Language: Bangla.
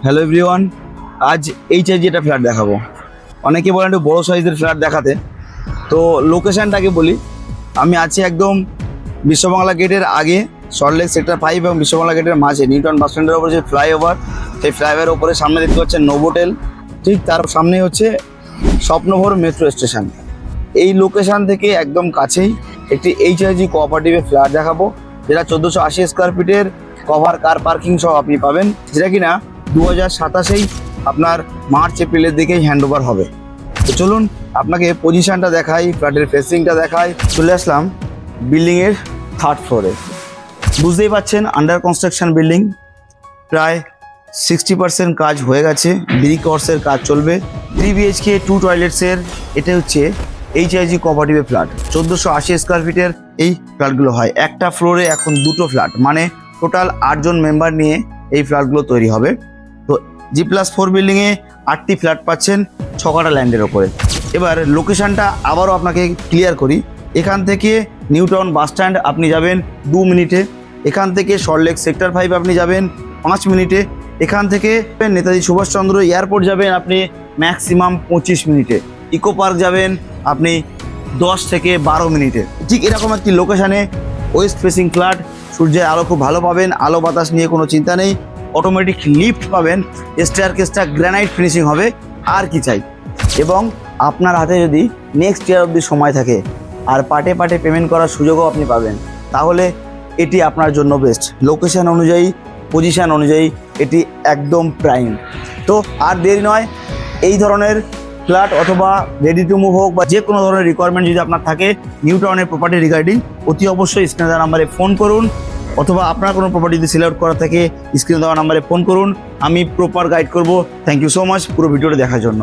হ্যালো এভরিওয়ান, আজ এই সাইজে একটা ফ্ল্যাট দেখাবো। অনেকে বলেন একটু বড়ো সাইজের ফ্ল্যাট দেখাতে। তো লোকেশানটাকে বলি, আমি আছি একদম বিশ্ববাংলা গেটের আগে, সল্টলেক সেক্টর 5 এবং বিশ্ববাংলা গেটের মাঝে নিউটাউন বাস স্ট্যান্ডের ওপরে যে ফ্লাইওভার, সেই ফ্লাইওভারের ওপরে সামনে দেখতে পাচ্ছেন নোভোটেল, ঠিক তার সামনে হচ্ছে স্বপ্নভর মেট্রো স্টেশন। এই লোকেশান থেকে একদম কাছেই একটি এইচআইজি কোঅপারেটিভের ফ্ল্যাট দেখাবো, যেটা 1480 স্কোয়ার ফিটের কভার কার পার্কিং সহ আপনি পাবেন, যেটা কিনা 2027-এই আপনার মার্চ এপ্রিলের দিকেই হ্যান্ডওভার হবে। তো চলুন আপনাকে পজিশনটা দেখাই, ফ্ল্যাটের ফেসিংটা দেখাই। চলে আসলাম বিল্ডিংয়ের 3rd ফ্লোরে। বুঝতেই পাচ্ছেন আন্ডার কনস্ট্রাকশন বিল্ডিং, প্রায় 60% কাজ হয়ে গেছে, ব্রিক ওয়ার্কসের কাজ চলবে। 3 BHK 2 টয়লেটসের এটা হচ্ছে এইচআইজি কোঅপারেটিভের ফ্ল্যাট। 1480 স্কোয়ার ফিটের এই ফ্ল্যাটগুলো হয়। একটা ফ্লোরে এখন 2টো ফ্ল্যাট, মানে টোটাল 8 জন মেম্বার নিয়ে এই ফ্ল্যাটগুলো তৈরি হবে। তো G+4 বিল্ডিংয়ে 8টি ফ্ল্যাট পাচ্ছেন 6 কাঠা ল্যান্ডের ওপরে। এবার লোকেশানটা আবারও আপনাকে ক্লিয়ার করি। এখান থেকে নিউটাউন বাস স্ট্যান্ড আপনি যাবেন 2 মিনিটে, এখান থেকে সল্টলেক সেক্টর 5 আপনি যাবেন 5 মিনিটে, এখান থেকে নেতাজি সুভাষচন্দ্র এয়ারপোর্ট যাবেন আপনি ম্যাক্সিমাম 25 মিনিটে, ইকো পার্ক যাবেন আপনি 10 থেকে 12 মিনিটে। ঠিক এরকম একটি লোকেশানে ওয়েস্ট ফেসিং ফ্ল্যাট, সূর্যের আলো খুব ভালো পাবেন, আলো বাতাস নিয়ে কোনো চিন্তা নেই, অটোমেটিক লিফট পাবেন, স্টেয়ারকেসটা গ্রানাইট ফিনিশিং হবে, আর কি চাই। এবং আপনার হাতে যদি নেক্সট ইয়ার অবধি সময় থাকে আর পার্টে পার্টে পেমেন্ট করার সুযোগও আপনি পাবেন, তাহলে এটি আপনার জন্য বেস্ট। লোকেশান অনুযায়ী, পজিশান অনুযায়ী এটি একদম প্রাইম। তো আর দেরি নয়, এই ধরনের ফ্ল্যাট অথবা রেডি টু মুভ হোক বা যে কোনো ধরনের রিকোয়ারমেন্ট যদি আপনার থাকে নিউটাউনের প্রপার্টি রিগার্ডিং, অতি অবশ্যই স্ক্রিনে দেওয়া নাম্বারে ফোন করুন, অথবা আপনার কোনো প্রপার্টি যদি সিলেক্ট করা থাকে স্ক্রিনে দেওয়া নাম্বারে ফোন করুন, আমি প্রপার গাইড করব। থ্যাংক ইউ সো মাচ পুরো ভিডিওটা দেখার জন্য।